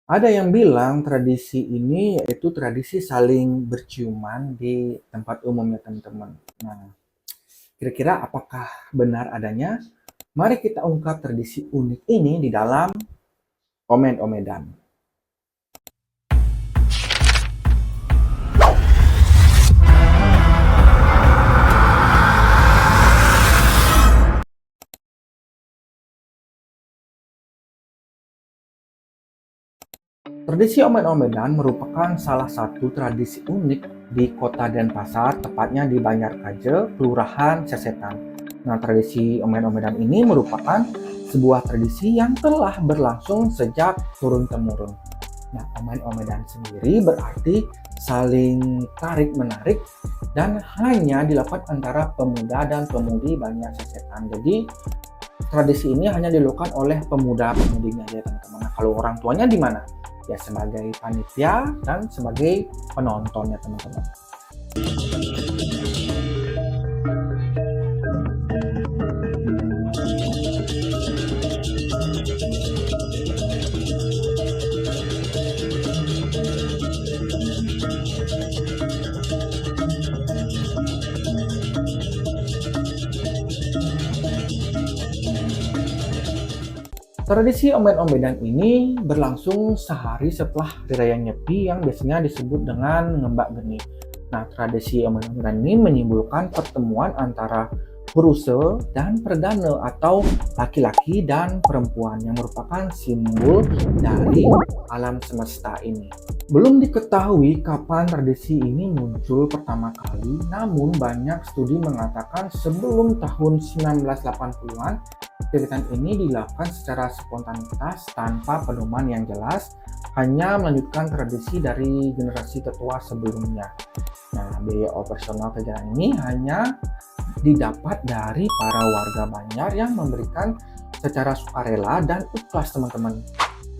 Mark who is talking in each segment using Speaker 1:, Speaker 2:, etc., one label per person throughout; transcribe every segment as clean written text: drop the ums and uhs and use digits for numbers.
Speaker 1: Ada yang bilang tradisi ini yaitu tradisi saling berciuman di tempat umum ya teman-teman. Nah, kira-kira apakah benar adanya? Mari kita ungkap tradisi unik ini di dalam Omed Omedan. Tradisi Omed-Omedan merupakan salah satu tradisi unik di kota Denpasar, tepatnya di Banjarkaje, Kelurahan Sesetan. Nah, tradisi Omed-Omedan ini merupakan sebuah tradisi yang telah berlangsung sejak turun-temurun. Nah, Omed-Omedan sendiri berarti saling tarik-menarik dan hanya dilakukan antara pemuda dan pemudi Banjar Sesetan. Jadi, tradisi ini hanya dilakukan oleh pemuda-pemudinya ya teman-teman. Nah, kalau orang tuanya di mana? Ya sebagai panitia dan sebagai penontonnya teman-teman. Tradisi ombed-ombedan ini berlangsung sehari setelah Hari Raya Nyepi yang biasanya disebut dengan Ngembak Geni. Nah, tradisi ombed-ombedan ini menyimbolkan pertemuan antara Puruse dan Perdana atau laki-laki dan perempuan yang merupakan simbol dari alam semesta ini. Belum diketahui kapan tradisi ini muncul pertama kali, namun banyak studi mengatakan sebelum tahun 1980-an kegiatan ini dilakukan secara spontanitas tanpa pedoman yang jelas, hanya melanjutkan tradisi dari generasi tetua sebelumnya. Nah, biaya operasional kegiatan ini hanya didapat dari para warga Banjar yang memberikan secara sukarela dan ikhlas teman-teman.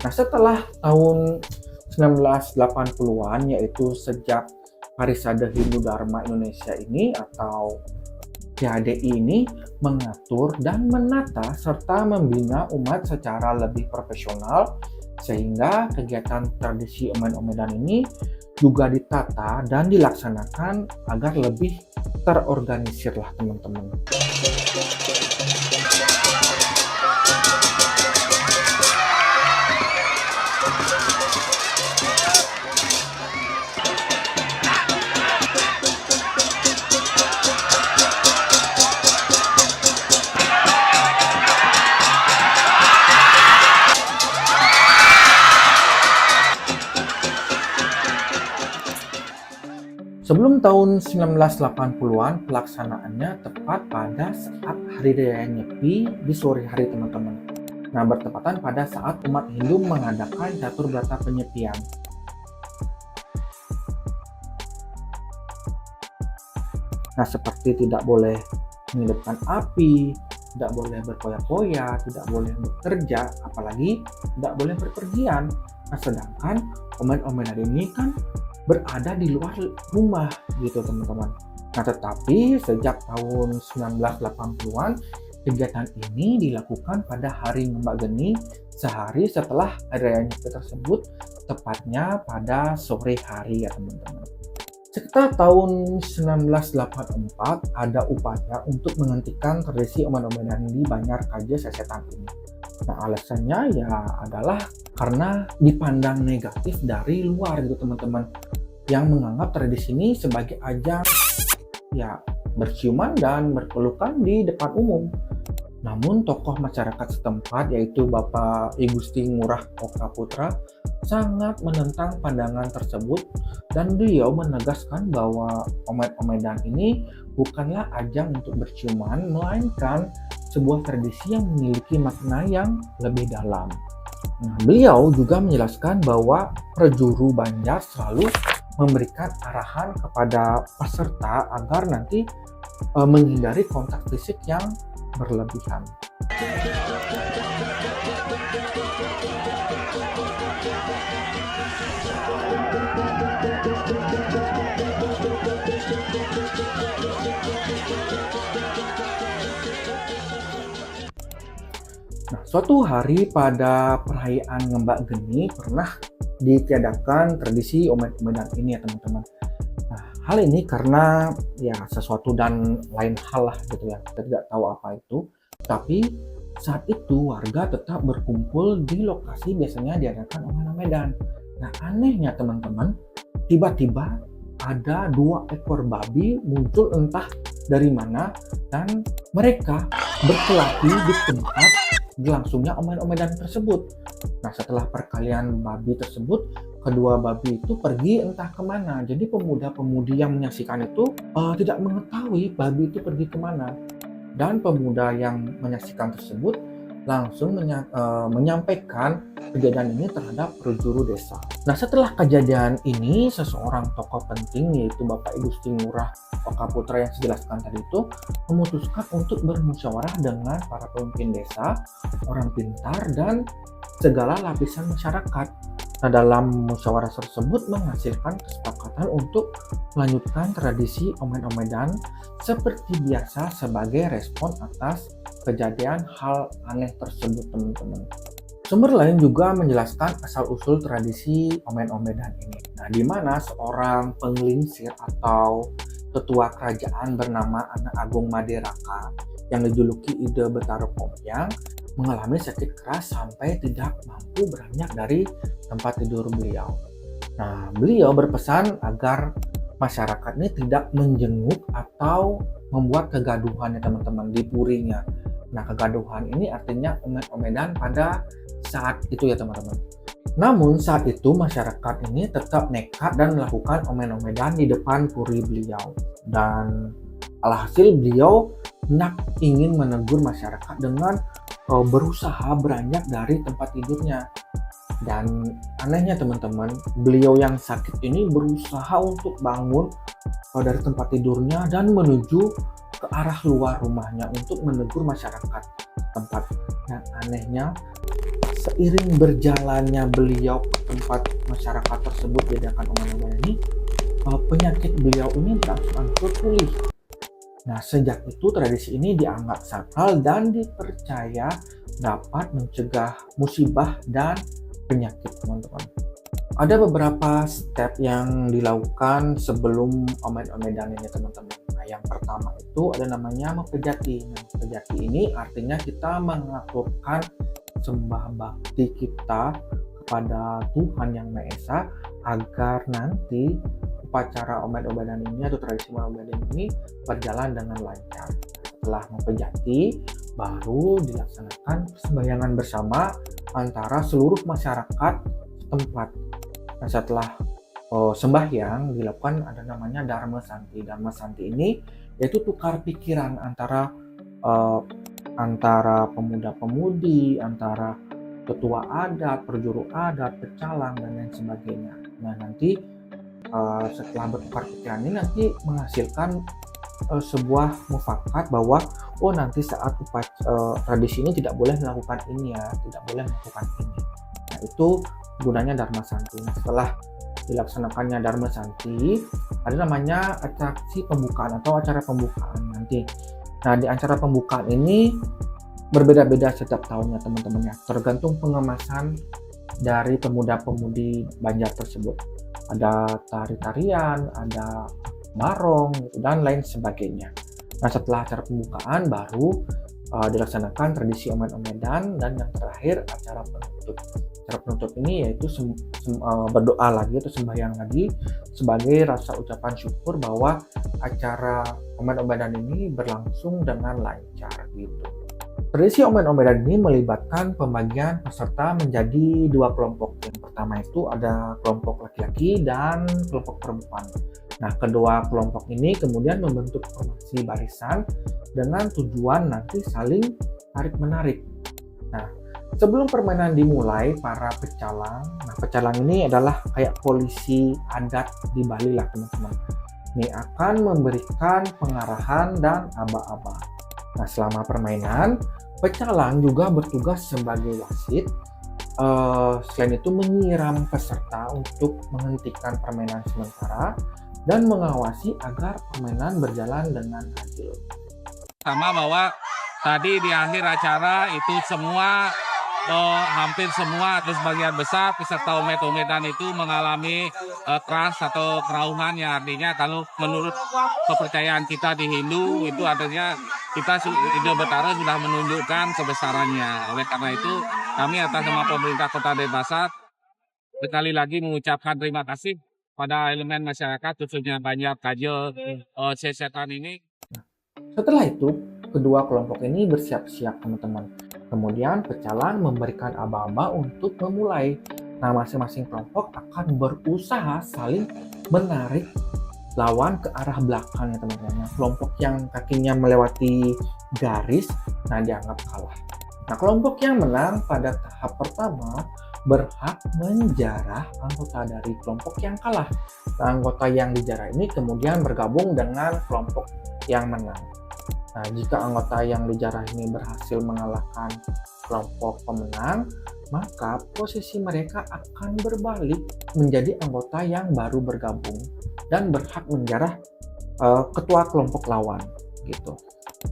Speaker 1: Nah, setelah tahun 1980-an, yaitu sejak Parisade Hindu Dharma Indonesia ini atau PHDI ini mengatur dan menata serta membina umat secara lebih profesional, sehingga kegiatan tradisi omed-omedan ini juga ditata dan dilaksanakan agar lebih terorganisir lah teman-teman. Sebelum tahun 1980-an, pelaksanaannya tepat pada saat Hari Raya Nyepi di sore hari teman-teman. Nah, bertepatan pada saat umat Hindu mengadakan catur berata penyepian. Nah, seperti tidak boleh menghidupkan api, tidak boleh berpoya-poya, tidak boleh bekerja, apalagi tidak boleh berpergian. Nah, sedangkan omed-omedan ini kan berada di luar rumah gitu teman-teman. Nah, tetapi sejak tahun 1980-an kegiatan ini dilakukan pada hari Ngembak Geni sehari setelah Hari Raya Nyepi tersebut, tepatnya pada sore hari ya teman-teman. Sekitar tahun 1984 ada upaya untuk menghentikan tradisi omed-omedan di Banjarkaje Sesetan ini. Nah, alasannya ya adalah karena dipandang negatif dari luar gitu teman-teman, yang menganggap tradisi ini sebagai ajang ya berciuman dan berpelukan di depan umum. Namun tokoh masyarakat setempat yaitu Bapak I Gusti Ngurah Oka Putra sangat menentang pandangan tersebut dan beliau menegaskan bahwa omed-omedan ini bukanlah ajang untuk berciuman, melainkan sebuah tradisi yang memiliki makna yang lebih dalam. Nah, beliau juga menjelaskan bahwa prajuru Banjar selalu memberikan arahan kepada peserta agar nanti menghindari kontak fisik yang berlebihan. Nah, suatu hari pada perayaan Ngembak Geni pernah ditiadakan tradisi omed-omedan ini ya teman-teman. Nah, hal ini karena ya sesuatu dan lain hal lah gitu ya, kita tidak tahu apa itu, tapi saat itu warga tetap berkumpul di lokasi biasanya diadakan omed-omedan. Nah, anehnya teman-teman, tiba-tiba ada 2 ekor babi muncul entah dari mana dan mereka berkelahi di tempat berlangsungnya omed-omedan tersebut. Nah, setelah perkalian babi tersebut, kedua babi itu pergi entah kemana. Jadi pemuda-pemudi yang menyaksikan itu tidak mengetahui babi itu pergi kemana. Dan pemuda yang menyaksikan tersebut langsung menyampaikan kejadian ini terhadap prajuru desa. Nah, setelah kejadian ini, seseorang tokoh penting yaitu Bapak Igusti Ngurah Okaputra yang saya jelaskan tadi itu memutuskan untuk bermusyawarah dengan para pemimpin desa, orang pintar, dan segala lapisan masyarakat. Nah, dalam musyawarah tersebut menghasilkan kesepakatan untuk melanjutkan tradisi omed-omedan seperti biasa sebagai respon atas kejadian hal aneh tersebut, teman-teman. Sumber lain juga menjelaskan asal-usul tradisi omed-omedan ini. Nah, di mana seorang penglingsir atau ketua kerajaan bernama Anak Agung Maderaka yang dijuluki Ide Betara Pomyang mengalami sakit keras sampai tidak mampu beranjak dari tempat tidur beliau. Nah, beliau berpesan agar masyarakat ini tidak menjenguk atau membuat kegaduhan ya teman-teman di purinya. Nah, kegaduhan ini artinya omed-omedan pada saat itu ya teman-teman. Namun saat itu masyarakat ini tetap nekat dan melakukan omed-omedan di depan puri beliau. Dan alhasil beliau ingin menegur masyarakat dengan berusaha beranjak dari tempat tidurnya. Dan anehnya teman-teman, beliau yang sakit ini berusaha untuk bangun dari tempat tidurnya dan menuju ke arah luar rumahnya untuk menegur masyarakat tempat. Dan anehnya, seiring berjalannya beliau ke tempat masyarakat tersebut diadakan omed-omedan ini, penyakit beliau ini berangsur-angsur pulih. Nah, sejak itu tradisi ini dianggap sakral dan dipercaya dapat mencegah musibah dan penyakit, teman-teman. Ada beberapa step yang dilakukan sebelum omed-omedan ini, teman-teman. Nah, yang pertama itu ada namanya mempejati. Nah, mempejati ini artinya kita mengaturkan sembah bakti kita kepada Tuhan Yang Maha Esa agar nanti upacara omed-omedan ini atau tradisi omed-omedan ini berjalan dengan lancar. Setelah mempejati, baru dilaksanakan persembahyangan bersama antara seluruh masyarakat setempat. Nah, setelah sembahyang dilakukan ada namanya Dharma Santi. Dharma Santi ini yaitu tukar pikiran antara pemuda-pemudi, antara ketua adat, perjuru adat, pecalang, dan lain sebagainya. Nah, nanti setelah bertukar pikiran ini nanti menghasilkan sebuah mufakat bahwa nanti saat tradisi ini tidak boleh melakukan ini ya, tidak boleh melakukan ini. Nah, itu gunanya Dharma Santi. Nah, setelah dilaksanakannya Dharma Santi, ada namanya atraksi pembukaan atau acara pembukaan nanti. Nah, di acara pembukaan ini berbeda-beda setiap tahunnya teman-teman ya, tergantung pengemasan dari pemuda-pemudi Banjar tersebut. Ada tari-tarian, ada barong, dan lain sebagainya. Nah, setelah acara pembukaan baru dilaksanakan tradisi omed-omedan, dan yang terakhir acara penutup. Acara penutup ini yaitu berdoa lagi atau sembahyang lagi sebagai rasa ucapan syukur bahwa acara omed-omedan ini berlangsung dengan lancar gitu. Tradisi omed-omedan ini melibatkan pembagian peserta menjadi 2 kelompok. Yang pertama itu ada kelompok laki-laki dan kelompok perempuan. Nah, kedua kelompok ini kemudian membentuk formasi barisan dengan tujuan nanti saling tarik-menarik. Nah, sebelum permainan dimulai, para pecalang, pecalang ini adalah kayak polisi adat di Bali lah teman-teman. Ini akan memberikan pengarahan dan aba-aba. Nah, selama permainan, pecalang juga bertugas sebagai wasit. Selain itu menyiram peserta untuk menghentikan permainan sementara dan mengawasi agar permainan berjalan dengan adil.
Speaker 2: Sama bahwa tadi di akhir acara itu semua hampir semua atau sebagian besar peserta umet-umetan itu mengalami keras atau kerauhan, yang artinya kalau menurut kepercayaan kita di Hindu itu artinya kita Indo Betara sudah menunjukkan kebesarannya. Oleh karena itu kami atas nama pemerintah Kota Denpasar sekali lagi mengucapkan terima kasih pada elemen masyarakat khususnya Banjar, Kajo, Sesetan ini.
Speaker 1: Setelah itu, kedua kelompok ini bersiap-siap teman-teman. Kemudian pecalang memberikan aba-aba untuk memulai. Nah, masing-masing kelompok akan berusaha saling menarik lawan ke arah belakang ya teman-teman. Nah, kelompok yang kakinya melewati garis, nah dianggap kalah. Nah, kelompok yang menang pada tahap pertama berhak menjarah anggota dari kelompok yang kalah. Nah, anggota yang dijarah ini kemudian bergabung dengan kelompok yang menang. Nah, jika anggota yang dijarah ini berhasil mengalahkan kelompok pemenang, maka posisi mereka akan berbalik menjadi anggota yang baru bergabung dan berhak menjarah ketua kelompok lawan gitu.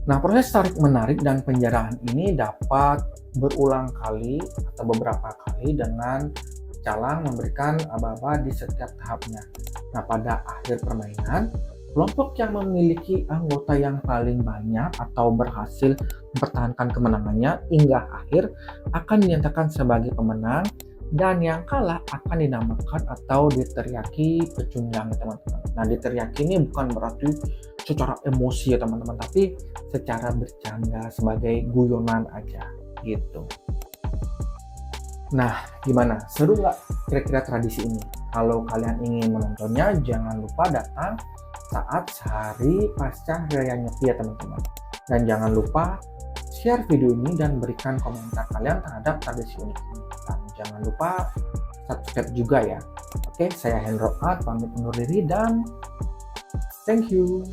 Speaker 1: Nah, proses tarik-menarik dan penjarahan ini dapat berulang kali atau beberapa kali dengan pecalang memberikan aba-aba di setiap tahapnya. Nah, pada akhir permainan, kelompok yang memiliki anggota yang paling banyak atau berhasil mempertahankan kemenangannya hingga akhir akan dinyatakan sebagai pemenang, dan yang kalah akan dinamakan atau diteriaki pecundang teman-teman. Nah, diteriaki ini bukan berarti secara emosi ya teman-teman, tapi secara bercanda sebagai guyonan aja gitu. Nah, gimana? Seru nggak kira-kira tradisi ini? Kalau kalian ingin menontonnya, jangan lupa datang saat sehari pasca Raya Nyepi ya teman-teman. Dan jangan lupa share video ini dan berikan komentar kalian terhadap tradisi unik ini. Dan jangan lupa subscribe juga ya. Oke, saya Hendro Art, pamit undur diri dan thank you.